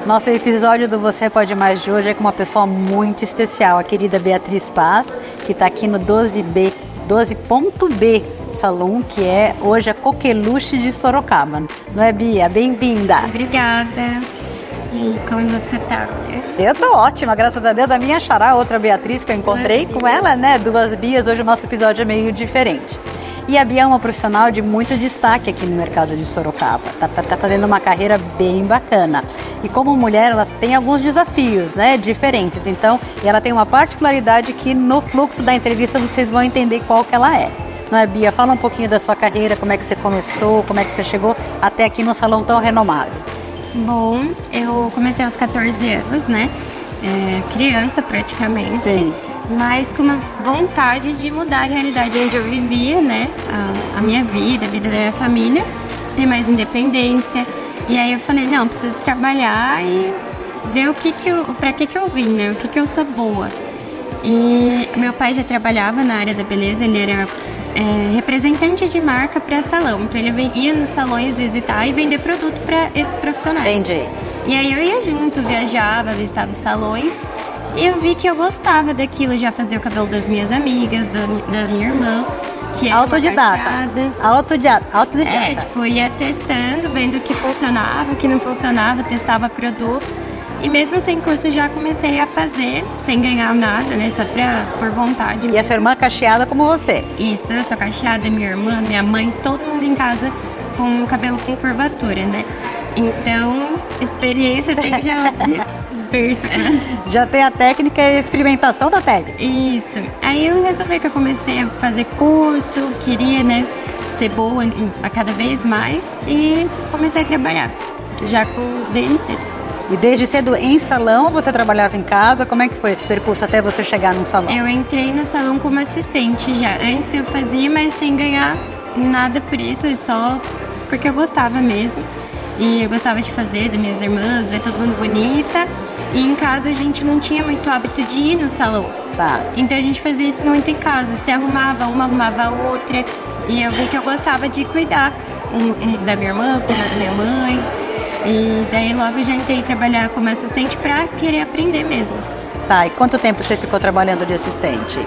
Nosso episódio do Você Pode Mais de hoje é com uma pessoa muito especial, a querida Beatriz Paz, que está aqui no 12.B Salão, que é hoje a Coqueluche de Sorocaba. Não é, Bia? Bem-vinda! Obrigada! E como você tá? Eu tô ótima, graças a Deus. A minha xará, outra Beatriz que eu encontrei com ela, né? Duas Bias, hoje o nosso episódio é meio diferente. E a Bia é uma profissional de muito destaque aqui no mercado de Sorocaba. Tá fazendo uma carreira bem bacana. E como mulher, ela tem alguns desafios, né? Diferentes. Então, ela tem uma particularidade que no fluxo da entrevista vocês vão entender qual que ela é. Não é, Bia? Fala um pouquinho da sua carreira, como é que você começou, como é que você chegou até aqui no salão tão renomado. Bom, eu comecei aos 14 anos, né? Criança praticamente. Sim. Mas com uma vontade de mudar a realidade onde eu vivia, né? A minha vida, a vida da minha família, ter mais independência. E aí eu falei, não, preciso trabalhar e ver pra que eu vim, né? O que eu sou boa. E meu pai já trabalhava na área da beleza, ele era representante de marca para salão. Então ele ia nos salões visitar e vender produto para esses profissionais. Entendi. E aí eu ia junto, viajava, visitava os salões. E eu vi que eu gostava daquilo, já fazia o cabelo das minhas amigas, da minha irmã, que é autodidata. Tipo, ia testando, vendo o que funcionava, o que não funcionava, testava produto. E mesmo sem curso já comecei a fazer, sem ganhar nada, né? Só por vontade. E a sua irmã cacheada como você? Isso, eu sou cacheada, minha irmã, minha mãe, todo mundo em casa com o cabelo com curvatura, né? Então, experiência tem que já berço, né? Já tem a técnica e a experimentação da técnica. Isso. Aí eu resolvi que eu comecei a fazer curso, queria, né, ser boa a cada vez mais e comecei a trabalhar, já desde cedo. E desde cedo em salão, você trabalhava em casa? Como é que foi esse percurso até você chegar num salão? Eu entrei no salão como assistente já. Antes eu fazia, mas sem ganhar nada por isso, só porque eu gostava mesmo. E eu gostava de fazer, das minhas irmãs, ver todo mundo bonita. E em casa a gente não tinha muito hábito de ir no salão. Tá. Então a gente fazia isso muito em casa. Se arrumava uma, arrumava a outra. E eu vi que eu gostava de cuidar da minha irmã, cuidar da minha mãe. E daí logo eu já entrei trabalhar como assistente pra querer aprender mesmo. Tá, e quanto tempo você ficou trabalhando de assistente?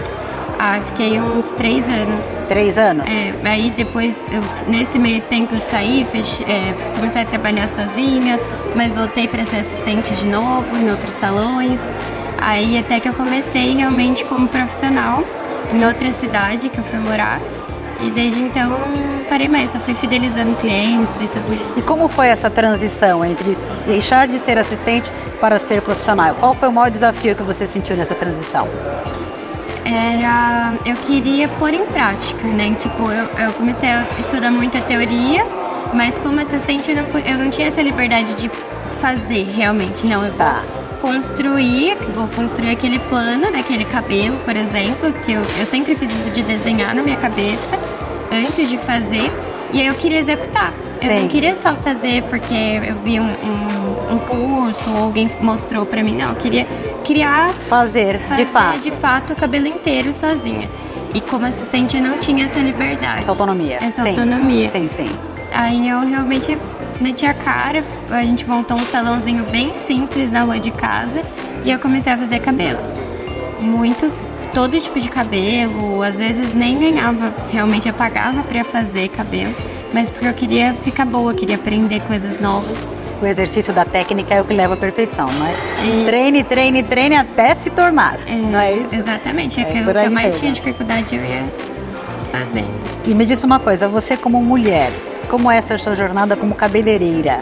Fiquei uns 3 anos. 3 anos? Aí depois, nesse meio tempo eu saí, comecei a trabalhar sozinha, mas voltei para ser assistente de novo em outros salões. Aí até que eu comecei realmente como profissional em outra cidade que eu fui morar. E desde então não parei mais, só fui fidelizando clientes e tudo. E como foi essa transição entre deixar de ser assistente para ser profissional? Qual foi o maior desafio que você sentiu nessa transição? Eu queria pôr em prática, né? Tipo, eu comecei a estudar muita teoria, mas como assistente eu não tinha essa liberdade de fazer realmente. Não, vou construir aquele plano daquele cabelo, por exemplo, que eu sempre fiz isso de desenhar na minha cabeça antes de fazer, e aí eu queria executar. Sim. Eu não queria só fazer porque eu vi um curso ou alguém mostrou pra mim, não, eu queria fazer de fato o cabelo inteiro sozinha. E como assistente eu não tinha essa liberdade. Essa autonomia. Autonomia. Sim. Aí eu realmente meti a cara, a gente montou um salãozinho bem simples na rua de casa e eu comecei a fazer cabelo. Todo tipo de cabelo, às vezes nem ganhava, realmente eu pagava pra fazer cabelo, mas porque eu queria ficar boa, queria aprender coisas novas. O exercício da técnica é o que leva à perfeição, não é? Treine até se tornar, não é isso? Exatamente, aquilo que eu mais tinha dificuldade eu ia fazendo. E me diz uma coisa, você como mulher, como é essa sua jornada como cabeleireira?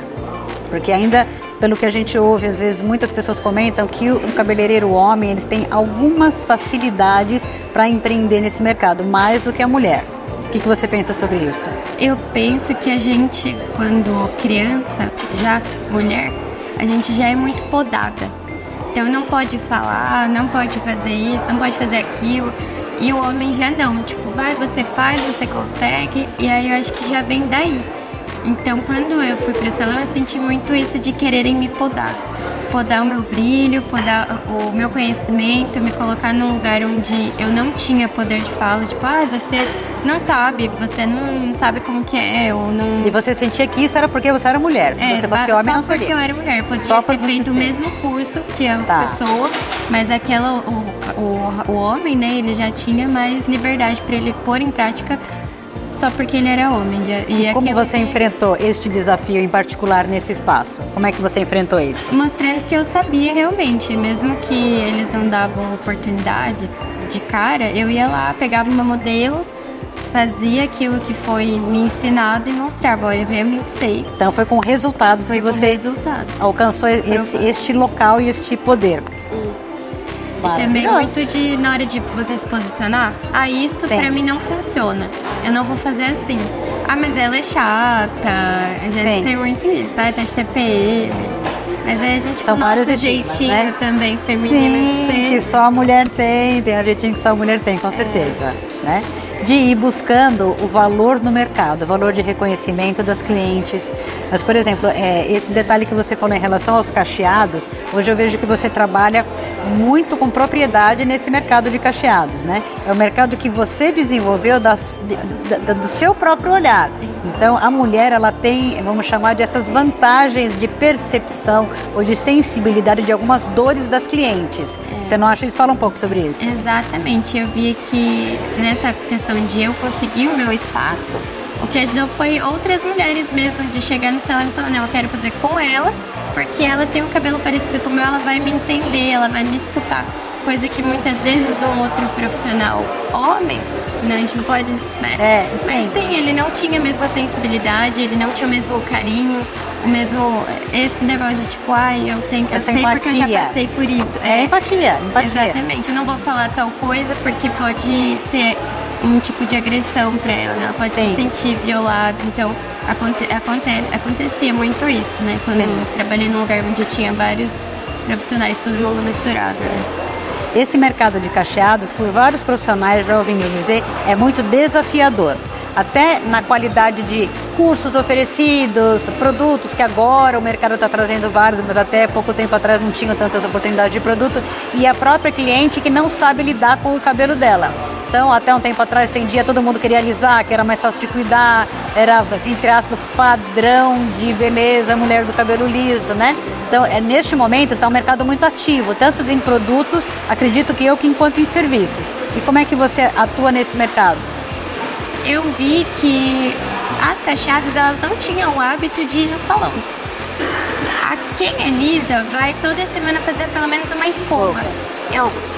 Porque ainda, pelo que a gente ouve, às vezes muitas pessoas comentam que o cabeleireiro homem, eles têm algumas facilidades para empreender nesse mercado, mais do que a mulher. O que você pensa sobre isso? Eu penso que a gente, quando criança, já mulher, a gente já é muito podada. Então não pode falar, não pode fazer isso, não pode fazer aquilo. E o homem já não, tipo, vai, você faz, você consegue. E aí eu acho que já vem daí. Então, quando eu fui pro salão, eu senti muito isso de quererem me podar. Podar o meu brilho, podar o meu conhecimento, me colocar num lugar onde eu não tinha poder de fala, tipo, você não sabe, você não sabe como que é, ou não... E você sentia que isso era porque você era mulher, se você fosse homem, não só porque seria. eu era mulher, eu podia Só ter feito o mesmo curso que a pessoa, mas o homem, né, ele já tinha mais liberdade para ele pôr em prática só porque ele era homem. E como você enfrentou este desafio em particular nesse espaço? Como é que você enfrentou isso? Mostrando que eu sabia realmente, mesmo que eles não davam oportunidade de cara, eu ia lá, pegava uma modelo, fazia aquilo que foi me ensinado e mostrava, olha, eu realmente sei. Então foi com resultados que você alcançou este local e este poder. Isso. E também muito de, na hora de você se posicionar, isso pra mim não funciona. Eu não vou fazer assim. Mas ela é chata, a gente tem muito isso, tá de TPM. Mas aí a gente tem vários jeitinho, né? Também feminino. Sim, que só a mulher tem um jeitinho que só a mulher tem, com certeza, né? De ir buscando o valor no mercado, o valor de reconhecimento das clientes. Mas, por exemplo, esse detalhe que você falou em relação aos cacheados, hoje eu vejo que você trabalha muito com propriedade nesse mercado de cacheados, né? É o mercado que você desenvolveu do seu próprio olhar. Então, a mulher, ela tem, vamos chamar de essas vantagens de percepção ou de sensibilidade de algumas dores das clientes. Você não acha? Eles falam um pouco sobre isso. Exatamente. Eu vi que nessa questão de eu conseguir o meu espaço, o que ajudou foi outras mulheres mesmo, de chegar no salão e falar, não, eu quero fazer com ela, porque ela tem um cabelo parecido com o meu, ela vai me entender, ela vai me escutar. Coisa que muitas vezes um outro profissional homem, né, a gente não pode, né? Mas sim, ele não tinha a mesma sensibilidade, ele não tinha o mesmo carinho, o mesmo, esse negócio de tipo, eu sei porque eu já passei por isso. Empatia. Exatamente, eu não vou falar tal coisa porque pode ser um tipo de agressão para ela, né? Ela pode se sentir violada, então acontecia muito isso, né? Quando eu trabalhei num lugar onde tinha vários profissionais, todo mundo misturado, né? Esse mercado de cacheados, por vários profissionais já ouvindo dizer, é muito desafiador. Até na qualidade de cursos oferecidos, produtos que agora o mercado está trazendo vários, mas até pouco tempo atrás não tinha tantas oportunidades de produto, e a própria cliente que não sabe lidar com o cabelo dela. Então, até um tempo atrás, todo mundo queria alisar, que era mais fácil de cuidar, era, entre aspas, padrão de beleza, mulher do cabelo liso, né? Então, neste momento, está um mercado muito ativo, tanto em produtos, acredito que enquanto em serviços. E como é que você atua nesse mercado? Eu vi que as cacheadas, elas não tinham o hábito de ir no salão. Quem é lisa vai toda semana fazer pelo menos uma escova.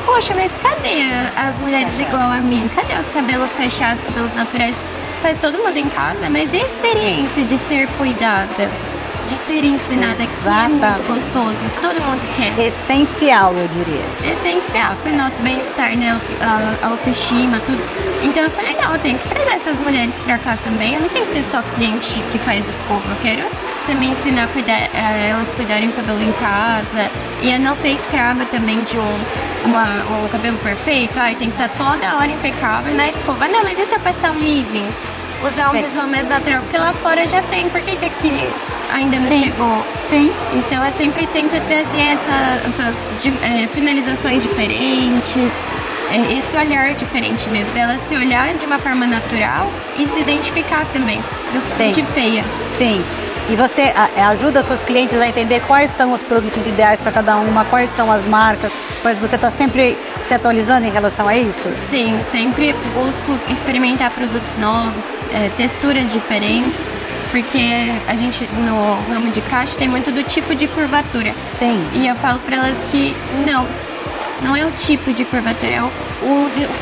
Poxa, mas cadê as mulheres igual a mim? Cadê os cabelos cacheados, cabelos naturais? Faz todo mundo em casa, mas e a experiência de ser cuidada? De ser ensinada, que é muito gostoso, todo mundo quer. Essencial, eu diria. Essencial para o nosso bem-estar, né? A autoestima, tudo. Então eu falei, não, eu tenho que trazer essas mulheres para cá também. Eu não tenho que ter só cliente que faz escova, eu quero também ensinar a elas cuidarem do cabelo em casa. E a não ser escrava também de um cabelo perfeito. Tem que estar toda hora impecável na escova. Não, mas e se eu passar um leave-in? Usar um visual mais natural, porque lá fora já tem, por que aqui ainda não chegou? Sim. Então eu sempre tento trazer essas finalizações diferentes, esse olhar diferente mesmo, dela se olhar de uma forma natural e se identificar também, não se sentir feia. Sim. E você ajuda suas clientes a entender quais são os produtos ideais para cada uma, quais são as marcas, mas você está sempre se atualizando em relação a isso? Sim, sempre busco experimentar produtos novos, texturas diferentes, porque a gente no ramo de cacho tem muito do tipo de curvatura. Sim. E eu falo para elas que não é o tipo de curvatura, é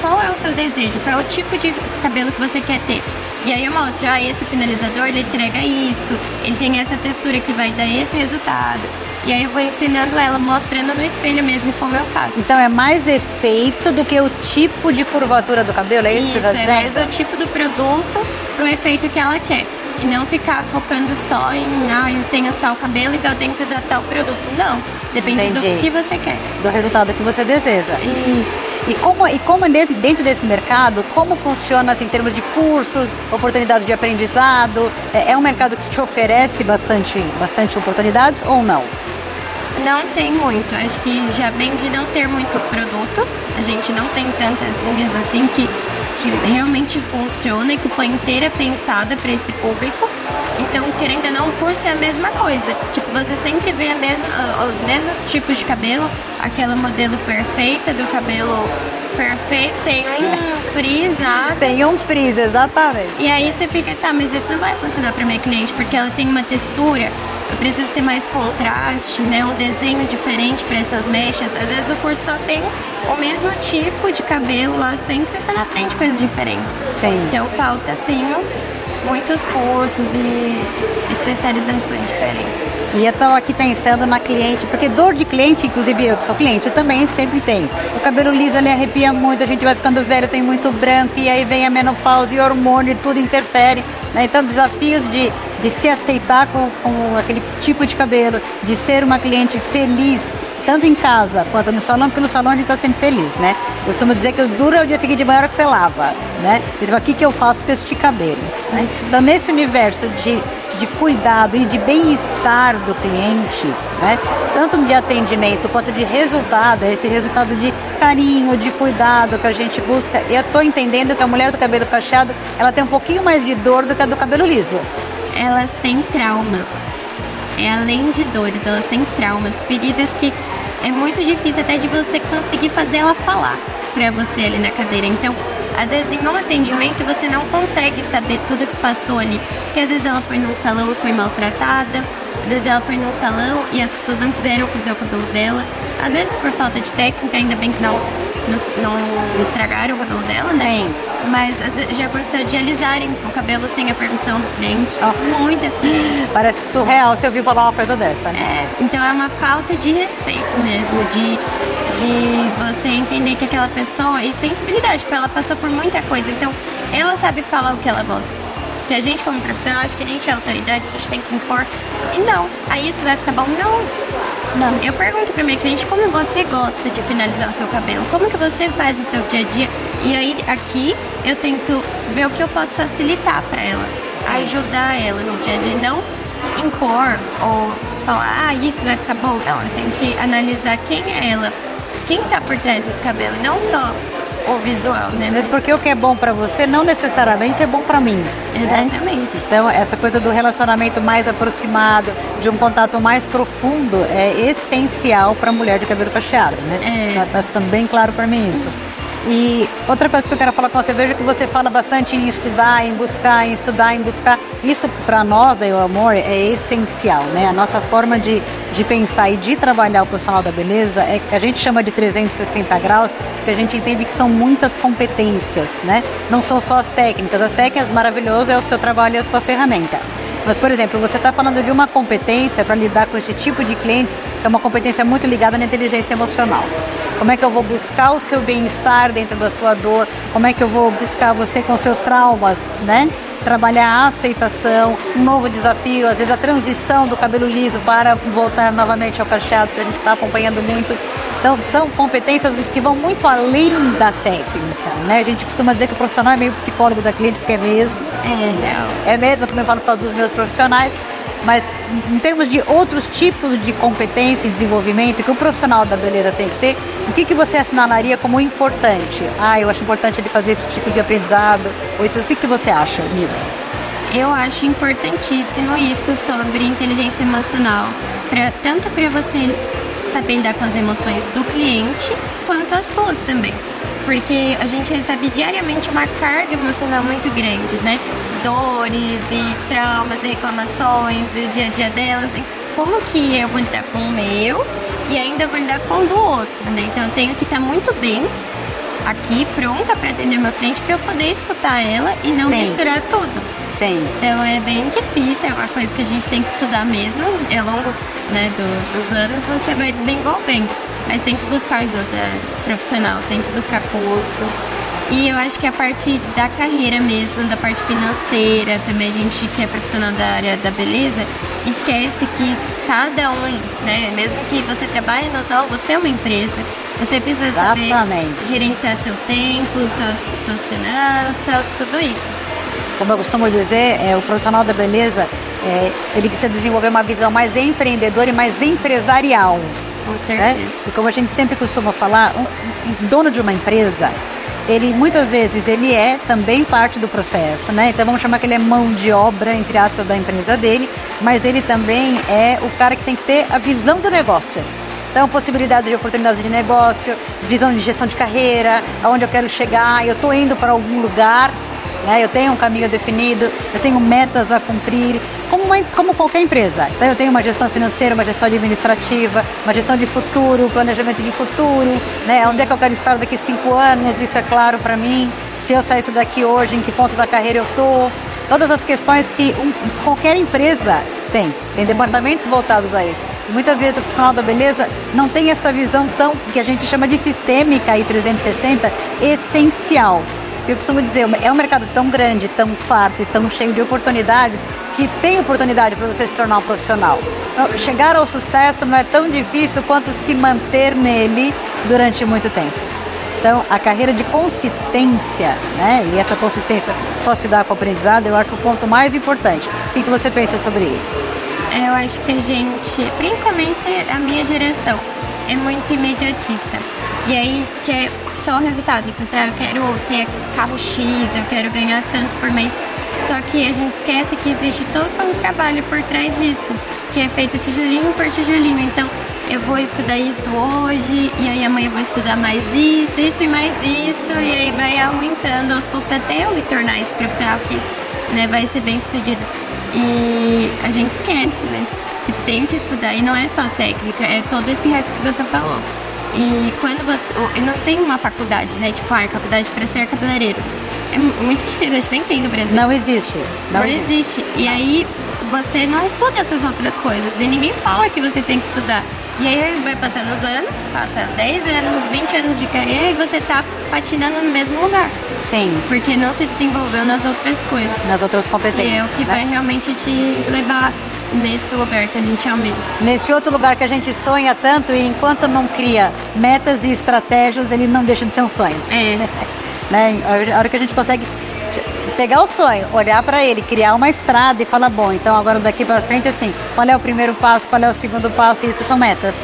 qual é o seu desejo, qual é o tipo de cabelo que você quer ter. E aí eu mostro, esse finalizador, ele entrega isso, ele tem essa textura que vai dar esse resultado. E aí eu vou ensinando ela, mostrando no espelho mesmo como eu faço. Então é mais efeito do que o tipo de curvatura do cabelo, é isso que você está dizendo? É mais o tipo do produto pro efeito que ela quer. E não ficar focando só em, eu tenho tal cabelo, então eu tenho que usar tal produto. Não, depende do que você quer. Do resultado que você deseja. Isso. E como dentro desse mercado, como funciona assim, em termos de cursos, oportunidades de aprendizado? É um mercado que te oferece bastante oportunidades ou não? Não tem muito. Acho que já vem de não ter muitos produtos. A gente não tem tantas linhas assim que realmente funciona e que foi inteira pensada para esse público. Então, querendo ou não, o curso é a mesma coisa. Tipo, você sempre vê os mesmos tipos de cabelo, aquela modelo perfeita do cabelo perfeito, sem um frizz, nada. Tem um frizz, exatamente. E aí você fica, tá, mas isso não vai funcionar para minha cliente, porque ela tem uma textura, eu preciso ter mais contraste, né? Um desenho diferente para essas mechas. Às vezes o curso só tem o mesmo tipo de cabelo lá, sempre está na frente coisas diferentes. Sim. Então falta, assim, muitos cursos e especializações diferentes. E eu tô aqui pensando na cliente, porque dor de cliente, inclusive eu que sou cliente, eu também sempre tem. O cabelo liso, ele arrepia muito, a gente vai ficando velho, tem muito branco, e aí vem a menopausa e o hormônio, e tudo interfere, né? Então, desafios de se aceitar com aquele tipo de cabelo, de ser uma cliente feliz, tanto em casa quanto no salão, porque no salão a gente tá sempre feliz, né? Eu costumo dizer que o duro é o dia seguinte de manhã, a hora que você lava, né? Então, o que eu faço com este cabelo, né? Então, nesse universo de cuidado e de bem-estar do cliente, né? Tanto de atendimento quanto de resultado, esse resultado de carinho, de cuidado que a gente busca. Eu estou entendendo que a mulher do cabelo cacheado, ela tem um pouquinho mais de dor do que a do cabelo liso. Elas têm traumas. Além de dores, elas têm traumas, feridas que é muito difícil até de você conseguir fazer ela falar pra você ali na cadeira. Então, às vezes em um atendimento você não consegue saber tudo que passou ali. Porque às vezes ela foi num salão e foi maltratada, às vezes ela foi num salão e as pessoas não quiseram fazer o cabelo dela. Às vezes por falta de técnica, ainda bem que não estragaram o cabelo dela, né? Sim. Mas às vezes já aconteceu de alisarem o cabelo sem a permissão do cliente. Muitas clientes. Parece surreal você ouvir falar uma coisa dessa, né? Então é uma falta de respeito mesmo, de você entender que aquela pessoa, e sensibilidade, porque ela passou por muita coisa, então ela sabe falar o que ela gosta. Que a gente como profissional, acho que a gente é autoridade, a gente tem que impor, e não, aí isso vai ficar bom? Não. Eu pergunto pra minha cliente como você gosta de finalizar o seu cabelo, como que você faz o seu dia a dia, e aí aqui eu tento ver o que eu posso facilitar pra ela, ajudar ela no dia a dia, não impor ou falar, isso vai ficar bom. Não, eu tenho que analisar quem é ela, quem tá por trás desse cabelo, e não só o visual, né? Mas porque o que é bom pra você não necessariamente é bom pra mim. Exatamente. Né? Então, essa coisa do relacionamento mais aproximado, de um contato mais profundo, é essencial pra mulher de cabelo cacheado, né? Tá ficando bem claro pra mim isso. E outra coisa que eu quero falar com você, vejo que você fala bastante em estudar, em buscar, em estudar, em buscar. Isso para nós da Eu Amor é essencial, né? A nossa forma de pensar e de trabalhar o profissional da beleza é que a gente chama de 360 graus, porque a gente entende que são muitas competências, né? Não são só as técnicas maravilhoso é o seu trabalho e a sua ferramenta. Mas, por exemplo, você está falando de uma competência para lidar com esse tipo de cliente, que é uma competência muito ligada na inteligência emocional. Como é que eu vou buscar o seu bem-estar dentro da sua dor? Como é que eu vou buscar você com seus traumas, né? Trabalhar a aceitação, um novo desafio, às vezes a transição do cabelo liso para voltar novamente ao cacheado, que a gente está acompanhando muito. Então, são competências que vão muito além das técnicas, né? A gente costuma dizer que o profissional é meio psicólogo da cliente, porque é mesmo. É mesmo, eu também falo por causa dos meus profissionais. Mas em termos de outros tipos de competência e desenvolvimento que o profissional da beleza tem que ter, o que você assinalaria como importante? Eu acho importante ele fazer esse tipo de aprendizado. Ou isso, o que você acha, Nilda? Eu acho importantíssimo isso sobre inteligência emocional, tanto para você saber lidar com as emoções do cliente, quanto as suas também. Porque a gente recebe diariamente uma carga emocional muito grande, né? Dores e traumas e reclamações e o dia a dia delas. Como que eu vou lidar com o meu e ainda vou lidar com o do outro, né? Então eu tenho que estar muito bem aqui, pronta para atender meu cliente, para eu poder escutar ela e não misturar tudo. Sim. Então é bem difícil, é uma coisa que a gente tem que estudar mesmo. Ao longo, né, dos anos você vai desenvolvendo. Mas tem que buscar ajuda profissional, tem que buscar curso. E eu acho que a parte da carreira mesmo, da parte financeira, também a gente que é profissional da área da beleza, esquece que cada um, né, mesmo que você trabalhe no salão, você é uma empresa. Você precisa saber gerenciar seu tempo, suas finanças, tudo isso. Como eu costumo dizer, o profissional da beleza, ele precisa desenvolver uma visão mais empreendedora e mais empresarial. Com certeza. Né? E como a gente sempre costuma falar, um dono de uma empresa, ele muitas vezes ele é também parte do processo, né? Então vamos chamar que ele é mão de obra, entre aspas, da empresa dele, mas ele também é o cara que tem que ter a visão do negócio. Então, possibilidade de oportunidades de negócio, visão de gestão de carreira, aonde eu quero chegar, eu estou indo para algum lugar, né? Eu tenho um caminho definido, eu tenho metas a cumprir, como qualquer empresa. Então, eu tenho uma gestão financeira, uma gestão administrativa, uma gestão de futuro, planejamento de futuro, né? Onde é que eu quero estar daqui 5 anos, isso é claro para mim. Se eu saísse daqui hoje, em que ponto da carreira eu estou. Todas as questões que qualquer empresa tem departamentos voltados a isso. E muitas vezes o profissional da beleza não tem essa visão tão, que a gente chama de sistêmica e 360, essencial. Eu costumo dizer, é um mercado tão grande, tão farto e tão cheio de oportunidades, que tem oportunidade para você se tornar um profissional. Então, chegar ao sucesso não é tão difícil quanto se manter nele durante muito tempo. Então, a carreira de consistência, né? E essa consistência só se dá com o aprendizado, eu acho o ponto mais importante. O que você pensa sobre isso? Eu acho que a gente, principalmente a minha geração, é muito imediatista. E aí quer só o resultado. Tipo, eu quero ter carro X, eu quero ganhar tanto por mês. Só que a gente esquece que existe todo um trabalho por trás disso, que é feito tijolinho por tijolinho. Então, eu vou estudar isso hoje, e aí amanhã eu vou estudar mais isso e mais isso, e aí vai aumentando aos poucos até eu me tornar esse profissional que, né, vai ser bem sucedido. E a gente esquece, né, que tem que estudar, e não é só técnica, é todo esse resto que você falou. E quando você, eu não tem uma faculdade, né, tipo, faculdade para ser cabeleireiro. É muito difícil, a gente nem tem no Brasil. Não existe. Não existe. E aí você não estuda essas outras coisas, e ninguém fala que você tem que estudar. E aí vai passando os anos, passa 10 anos, 20 anos de carreira e você tá patinando no mesmo lugar. Sim. Porque não se desenvolveu nas outras coisas. Nas outras competências. E é o que vai realmente te levar nesse lugar que a gente almeja. Nesse outro lugar que a gente sonha tanto, e enquanto não cria metas e estratégias, ele não deixa de ser um sonho. É. Né? A hora que a gente consegue pegar o sonho, olhar para ele, criar uma estrada e falar, bom, então agora daqui para frente, assim, qual é o primeiro passo, qual é o segundo passo, isso são metas.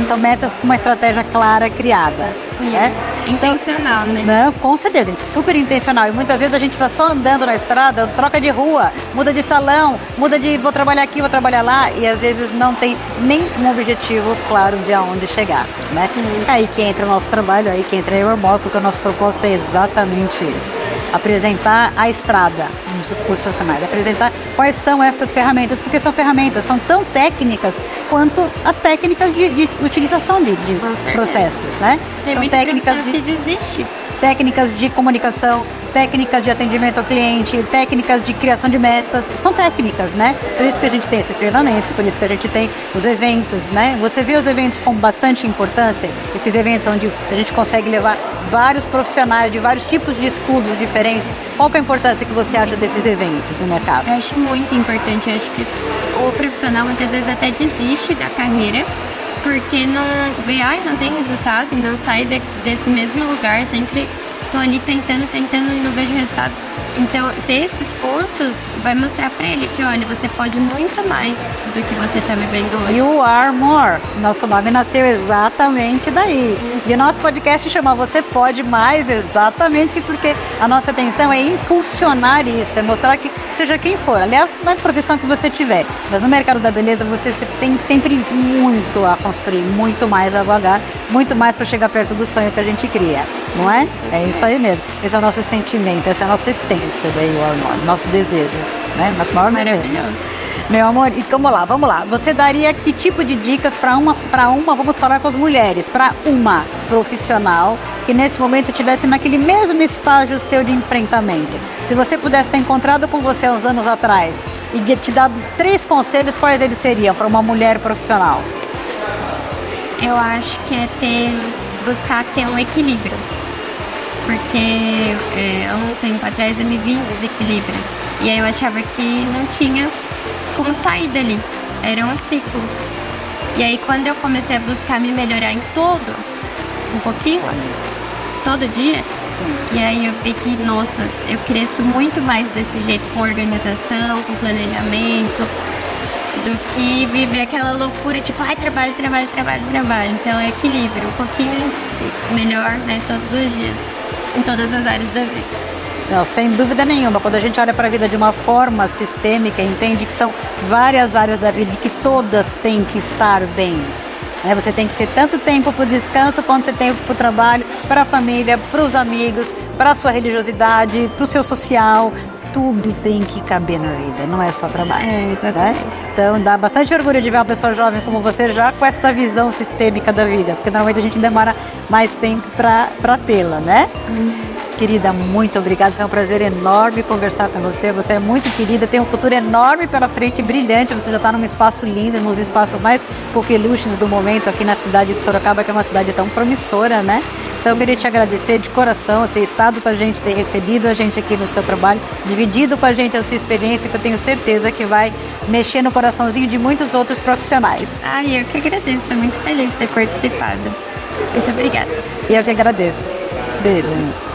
São metas com uma estratégia clara, criada. Sim, né? Intencional, né? Não, com certeza, super intencional. E muitas vezes a gente está só andando na estrada, troca de rua, muda de salão, muda de vou trabalhar aqui, vou trabalhar lá, e às vezes não tem nem um objetivo claro de aonde chegar, né? Aí que entra o nosso trabalho, aí que entra a Euromore, porque o nosso propósito é exatamente isso. Apresentar a estrada nos cursos profissionais, apresentar quais são essas ferramentas, porque são ferramentas, são tão técnicas quanto as técnicas de utilização de processos, né? Tem são técnicas que desiste. Técnicas de comunicação, técnicas de atendimento ao cliente, técnicas de criação de metas, são técnicas, né? Por isso que a gente tem esses treinamentos, por isso que a gente tem os eventos, né? Você vê os eventos com bastante importância, esses eventos onde a gente consegue levar vários profissionais de vários tipos de estudos diferentes. Qual que é a importância que você acha desses eventos no mercado? Eu acho muito importante, eu acho que o profissional muitas vezes até desiste da carreira, porque não vê, não tem resultado e não sai desse mesmo lugar, sempre estou ali tentando e não vejo resultado. Então, ter esses cursos vai mostrar para ele que, olha, você pode muito mais do que você está vivendo hoje. You are more. Nosso nome nasceu exatamente daí. E o nosso podcast chama Você Pode Mais, exatamente porque a nossa intenção é impulsionar isso, é mostrar que seja quem for, aliás, na profissão que você tiver, mas no mercado da beleza você tem sempre muito a construir, muito mais a vagar, muito mais para chegar perto do sonho que a gente cria, não é? É isso aí mesmo. Esse é o nosso sentimento, essa é a nossa essência daí, o amor, nosso desejo, né? Nosso maior desejo. Meu amor, e vamos lá. Você daria que tipo de dicas para uma, vamos falar com as mulheres, para uma profissional que nesse momento estivesse naquele mesmo estágio seu de enfrentamento? Se você pudesse ter encontrado com você há uns anos atrás e te dado 3 conselhos, quais eles seriam para uma mulher profissional? Eu acho que é buscar ter um equilíbrio. Porque há um tempo atrás eu me vi em desequilíbrio. E aí eu achava que não tinha como sair dali. era um ciclo. E aí quando eu comecei a buscar me melhorar em tudo, um pouquinho, todo dia, e aí eu vi que, nossa, eu cresço muito mais desse jeito, com organização, com planejamento, do que viver aquela loucura, tipo, ai, trabalho. Então é equilíbrio, um pouquinho melhor, né, todos os dias, em todas as áreas da vida. Não, sem dúvida nenhuma. Quando a gente olha para a vida de uma forma sistêmica, entende que são várias áreas da vida e que todas têm que estar bem. Você tem que ter tanto tempo para o descanso quanto você tem para o trabalho, para a família, para os amigos, para a sua religiosidade, para o seu social. Tudo tem que caber na vida, não é só trabalho. Exatamente. Né? Então dá bastante orgulho de ver uma pessoa jovem como você já com essa visão sistêmica da vida, porque normalmente a gente demora mais tempo para tê-la, né? Querida, muito obrigada, foi um prazer enorme conversar com você, você é muito querida, tem um futuro enorme pela frente, brilhante, você já está num espaço lindo, nos espaços mais coqueluches do momento aqui na cidade de Sorocaba, que é uma cidade tão promissora, né? Então eu queria te agradecer de coração, ter estado com a gente, ter recebido a gente aqui no seu trabalho, dividido com a gente a sua experiência, que eu tenho certeza que vai mexer no coraçãozinho de muitos outros profissionais. Eu que agradeço, estou muito feliz de ter participado. Muito obrigada. E eu que agradeço. Beijo.